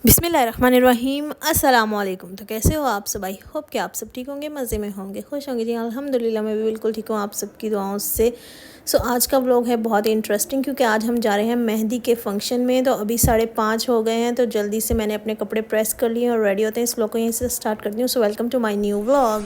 बिस्मिल्लाहिर्रहमानिर्रहीम अस्सलाम वालेकुम। तो कैसे हो आप सब? आई होप कि आप सब ठीक होंगे, मज़े में होंगे, खुश होंगे। जी अल्हम्दुलिल्लाह मैं भी बिल्कुल ठीक हूँ आप सबकी दुआओं से। आज का व्लॉग है बहुत ही इंटरेस्टिंग क्योंकि आज हम जा रहे हैं मेहंदी के फंक्शन में। तो अभी 5:30 हो गए हैं, तो जल्दी से मैंने अपने कपड़े प्रेस कर लिए और रेडी होते हैं। इस व्लॉग को यहीं से स्टार्ट करती हूँ। So welcome to my new vlog.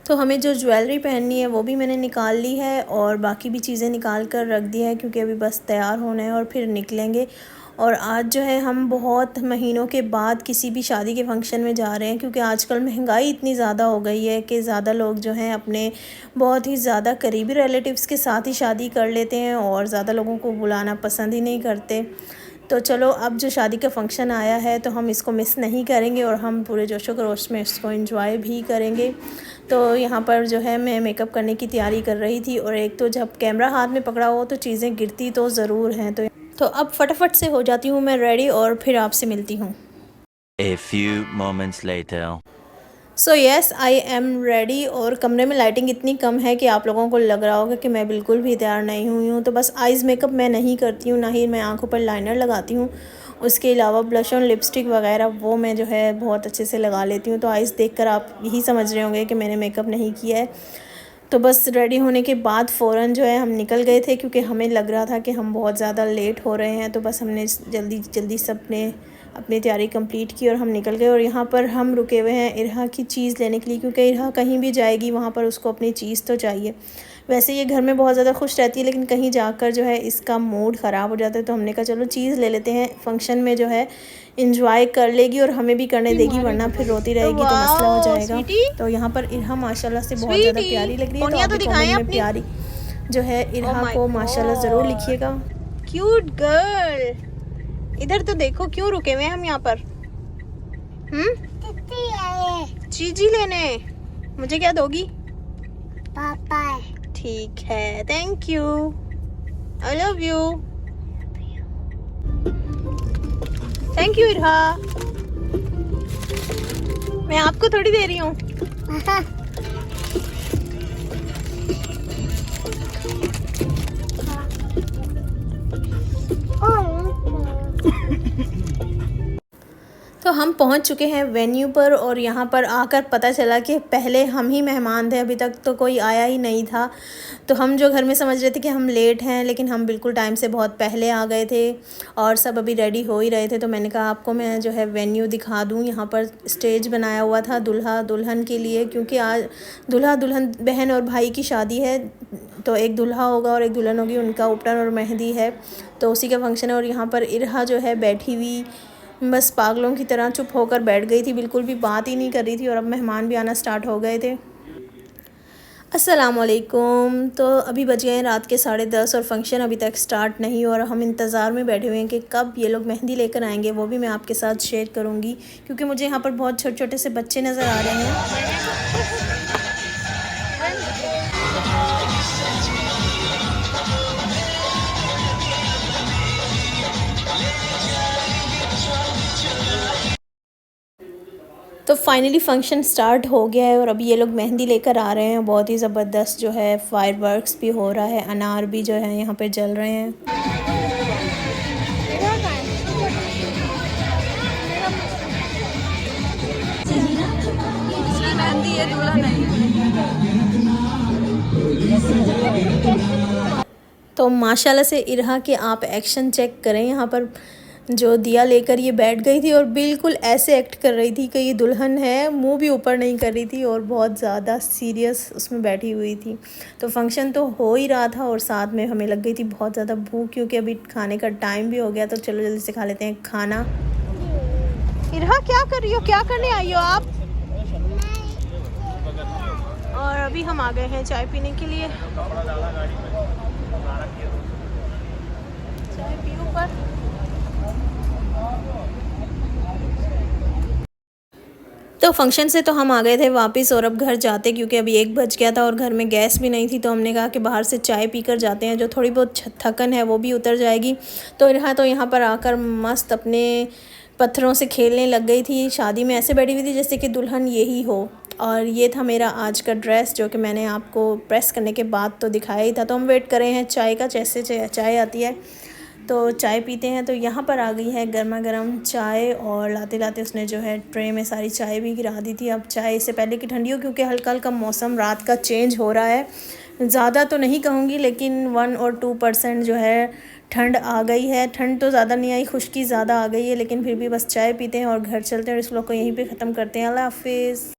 तो हमें जो ज्वेलरी पहननी है वो भी मैंने निकाल ली है और बाकी भी चीज़ें निकाल कर रख दिया है क्योंकि अभी बस तैयार होना है और फिर निकलेंगे। और आज जो है हम बहुत महीनों के बाद किसी भी शादी के फंक्शन में जा रहे हैं क्योंकि आजकल महंगाई इतनी ज़्यादा हो गई है कि ज़्यादा लोग जो हैं अपने बहुत ही ज़्यादा करीबी रिलेटिव्स के साथ ही शादी कर लेते हैं और ज़्यादा लोगों को बुलाना पसंद ही नहीं करते। तो चलो अब जो शादी का फ़ंक्शन आया है तो हम इसको मिस नहीं करेंगे और हम पूरे जोशो खरोश में इसको एंजॉय भी करेंगे। तो यहाँ पर जो है मैं मेकअप करने की तैयारी कर रही थी और एक तो जब कैमरा हाथ में पकड़ा हो तो चीज़ें गिरती तो ज़रूर हैं। तो अब फटाफट से हो जाती हूँ मैं रेडी और फिर आपसे मिलती हूँ। A few moments later. Yes I am ready और कमरे में लाइटिंग इतनी कम है कि आप लोगों को लग रहा होगा कि मैं बिल्कुल भी तैयार नहीं हुई हूँ। तो बस आइज़ मेकअप मैं नहीं करती हूँ, ना ही मैं आँखों पर लाइनर लगाती हूँ। उसके अलावा ब्लश और लिपस्टिक वगैरह वो मैं जो है बहुत अच्छे से लगा लेती हूँ। तो आइज़ देखकर आप यही समझ रहे होंगे कि मैंने मेकअप नहीं किया है। तो बस रेडी होने के बाद फ़ौरन जो है हम निकल गए थे क्योंकि हमें लग रहा था कि हम बहुत ज़्यादा लेट हो रहे हैं। तो बस हमने जल्दी जल्दी सब ने अपनी तैयारी कंप्लीट की और हम निकल गए। और यहाँ पर हम रुके हुए हैं इरहा की चीज़ लेने के लिए क्योंकि इरहा कहीं भी जाएगी वहाँ पर उसको अपनी चीज़ तो चाहिए। वैसे ये घर में बहुत ज़्यादा खुश रहती है लेकिन कहीं जाकर जो है इसका मूड ख़राब हो जाता है। तो हमने कहा चलो चीज़ ले लेते हैं, फंक्शन में जो है इंजॉय कर लेगी और हमें भी करने देगी, वरना फिर रोती रहेगी तो मसला हो जाएगा। तो यहाँ पर इरहा माशाल्लाह से बहुत ज़्यादा प्यारी लग रही है। तो आप कमेंट में प्यारी जो है इरहा को माशाल्लाह ज़रूर लिखिएगा। क्यूट गर्ल, इधर तो देखो क्यों रुके हुए हम यहाँ पर। चीजी लेने। मुझे क्या दोगी? पापा। ठीक है, thank you, I love you. Thank you Irha, मैं आपको थोड़ी दे रही हूँ। तो हम पहुंच चुके हैं वेन्यू पर और यहाँ पर आकर पता चला कि पहले हम ही मेहमान थे, अभी तक तो कोई आया ही नहीं था। तो हम जो घर में समझ रहे थे कि हम लेट हैं लेकिन हम बिल्कुल टाइम से बहुत पहले आ गए थे और सब अभी रेडी हो ही रहे थे। तो मैंने कहा आपको मैं जो है वेन्यू दिखा दूँ। यहाँ पर स्टेज बनाया हुआ था दूल्हा दुल्हन के लिए क्योंकि आज दूल्हा दुल्हन बहन और भाई की शादी है। तो एक दूल्हा होगा और एक दुल्हन होगी, उनका उपटन और मेहंदी है, तो उसी का फंक्शन है। और यहाँ पर इरहा जो है बैठी हुई बस पागलों की तरह चुप होकर बैठ गई थी, बिल्कुल भी बात ही नहीं कर रही थी। और अब मेहमान भी आना स्टार्ट हो गए थे। अस्सलाम वालेकुम। तो अभी बज गए हैं रात के 10:30 और फंक्शन अभी तक स्टार्ट नहीं हुआ और हम इंतज़ार में बैठे हुए हैं कि कब ये लोग मेहंदी लेकर आएंगे। वो भी मैं आपके साथ शेयर करूँगी क्योंकि मुझे यहाँ पर बहुत छोटे छोटे से बच्चे नज़र आ रहे हैं। तो फाइनली फ़ंक्शन स्टार्ट हो गया है और अभी ये लोग मेहंदी लेकर आ रहे हैं। बहुत ही ज़बरदस्त जो है फायरवर्क्स भी हो रहा है, अनार भी जो है यहाँ पे जल रहे हैं। तो माशाल्लाह से इरहा के आप एक्शन चेक करें। यहाँ पर जो दिया लेकर ये बैठ गई थी और बिल्कुल ऐसे एक्ट कर रही थी कि ये दुल्हन है, मुंह भी ऊपर नहीं कर रही थी और बहुत ज़्यादा सीरियस उसमें बैठी हुई थी। तो फंक्शन तो हो ही रहा था और साथ में हमें लग गई थी बहुत ज़्यादा भूख क्योंकि अभी खाने का टाइम भी हो गया। तो चलो जल्दी से खा लेते हैं खाना। इरहा क्या कर रही हो, क्या करने आई हो आप? और अभी हम आ गए हैं चाय पीने के लिए। चाय पियो पर तो फंक्शन से तो हम आ गए थे वापस और अब घर जाते क्योंकि अभी 1 बज गया था और घर में गैस भी नहीं थी। तो हमने कहा कि बाहर से चाय पीकर जाते हैं, जो थोड़ी बहुत थकन है वो भी उतर जाएगी। तो यहाँ पर आकर मस्त अपने पत्थरों से खेलने लग गई थी। शादी में ऐसे बैठी हुई थी जैसे कि दुल्हन यही हो और ये था मेरा आज का ड्रेस जो कि मैंने आपको प्रेस करने के बाद तो दिखाया ही था। तो हम वेट कर रहे हैं चाय का, जैसे चाय आती है तो चाय पीते हैं। तो यहाँ पर आ गई है गर्मा गर्म चाय और लाते लाते उसने जो है ट्रे में सारी चाय भी गिरा दी थी। अब चाय इससे पहले कि ठंडी हो, क्योंकि हल्का हल्का मौसम रात का चेंज हो रहा है, ज़्यादा तो नहीं कहूँगी लेकिन 1 और 2% जो है ठंड आ गई है। ठंड तो ज़्यादा नहीं आई, खुश्की ज़्यादा आ गई है, लेकिन फिर भी बस चाय पीते हैं और घर चलते हैं और इस व्लॉग को यहीं पे ख़त्म करते हैं। अल्लाह हाफिज़।